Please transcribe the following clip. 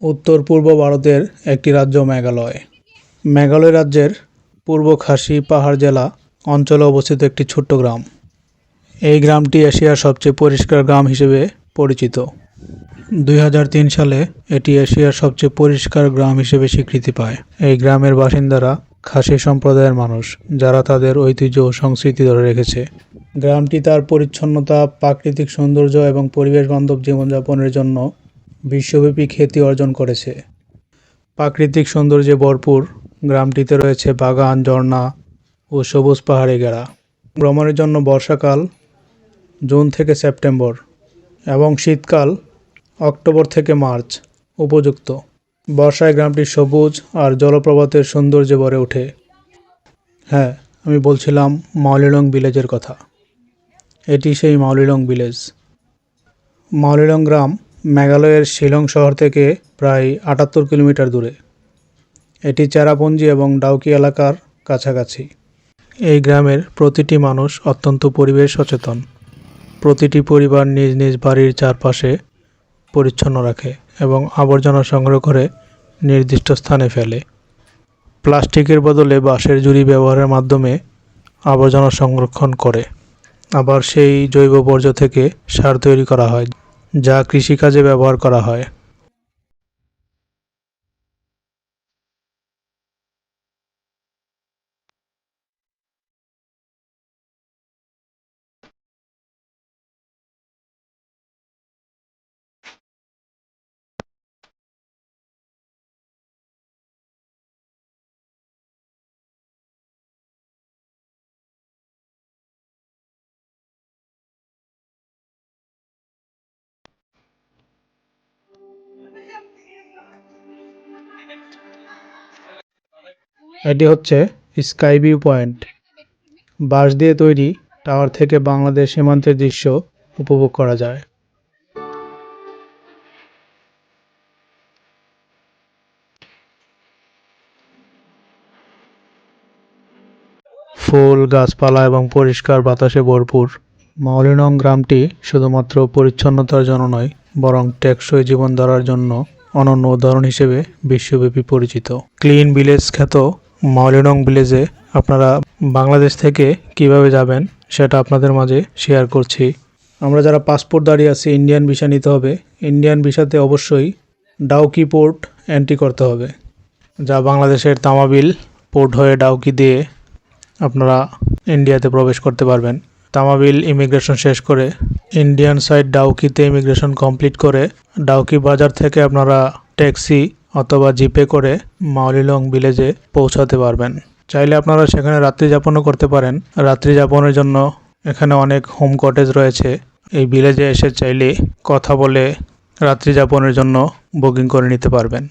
উত্তর পূর্ব ভারতের একটি রাজ্য মেঘালয়। মেঘালয় রাজ্যের পূর্ব খাসি পাহাড় জেলা অঞ্চলে অবস্থিত একটি ছোট্ট গ্রাম। এই গ্রামটি এশিয়ার সবচেয়ে পরিষ্কার গ্রাম হিসেবে পরিচিত। 2003 সালে এটি এশিয়ার সবচেয়ে পরিষ্কার গ্রাম হিসেবে স্বীকৃতি পায়। এই গ্রামের বাসিন্দারা খাসি সম্প্রদায়ের মানুষ, যারা তাদের ঐতিহ্য ও সংস্কৃতি ধরে রেখেছে। গ্রামটি তার পরিচ্ছন্নতা, প্রাকৃতিক সৌন্দর্য এবং পরিবেশ বান্ধব জীবনযাপনের জন্য বিশ্বব্যাপী খ্যাতি অর্জন করেছে। প্রাকৃতিক সৌন্দর্যে ভরপুর গ্রামটিতে রয়েছে বাগান, ঝর্ণা ও সবুজ পাহাড়ে ঘেরা। ভ্রমণের জন্য বর্ষাকাল জুন থেকে সেপ্টেম্বর এবং শীতকাল অক্টোবর থেকে মার্চ উপযুক্ত। বর্ষায় গ্রামটি সবুজ আর জলপ্রপাতের সৌন্দর্যে ভরে ওঠে। হ্যাঁ, আমি বলছিলাম মাউলিলং ভিলেজের কথা। এটি সেই মাউলিলং ভিলেজ। মাউলিলং গ্রাম মেঘালয়ের শিলং শহর থেকে প্রায় 78 কিলোমিটার দূরে। এটি চেরাপুঞ্জি এবং ডাউকি এলাকার কাছাকাছি। এই গ্রামের প্রতিটি মানুষ অত্যন্ত পরিবেশ সচেতন। প্রতিটি পরিবার নিজ নিজ বাড়ির চারপাশে পরিচ্ছন্ন রাখে এবং আবর্জনা সংগ্রহ করে নির্দিষ্ট স্থানে ফেলে। প্লাস্টিকের বদলে বাঁশের ঝুড়ি ব্যবহারের মাধ্যমে আবর্জনা সংরক্ষণ করে। আবার সেই জৈব বর্জ্য থেকে সার তৈরি করা হয়, যা কৃষিকাজে ব্যবহার করা হয়। এটি হচ্ছে স্কাই ভিউ পয়েন্ট। বাঁশ দিয়ে তৈরি টাওয়ার থেকে বাংলাদেশ সীমান্তের দৃশ্য উপভোগ করা যায়। ফুল, গাছপালা এবং পরিষ্কার বাতাসে ভরপুর মাউলিলং গ্রামটি শুধুমাত্র পরিচ্ছন্নতার জন্য নয়, বরং টেকসই জীবনধারার জন্য অনন্য উদাহরণ হিসেবে বিশ্বব্যাপী পরিচিত। ক্লিন ভিলেজ খ্যাত মাউলিলং ভিলেজে আপনারা বাংলাদেশ থেকে কিভাবে যাবেন সেটা আপনাদের মাঝে শেয়ার করছি। আমরা যারা পাসপোর্ট দাঁড়িয়ে আছি, ইন্ডিয়ান ভিসা নিতে হবে। ইন্ডিয়ান ভিসাতে অবশ্যই ডাউকি পোর্ট এন্ট্রি করতে হবে, যা বাংলাদেশের তামাবিল পোর্ট হয়ে ডাউকি দিয়ে আপনারা ইন্ডিয়াতে প্রবেশ করতে পারবেন। তামাবিল ইমিগ্রেশন শেষ করে ইন্ডিয়ান সাইড ডাউকিতে ইমিগ্রেশন কমপ্লিট করে ডাউকি বাজার থেকে আপনারা ট্যাক্সি অথবা জিপে করে মাউলিলং ভিলেজে পৌঁছাতে পারবেন। চাইলে আপনারা সেখানে রাত্রি যাপনও করতে পারেন। রাত্রি যাপনের জন্য এখানে অনেক হোম কটেজ রয়েছে। এই ভিলেজে এসে চাইলে কথা বলে রাত্রি যাপনের জন্য বুকিং করে নিতে পারবেন।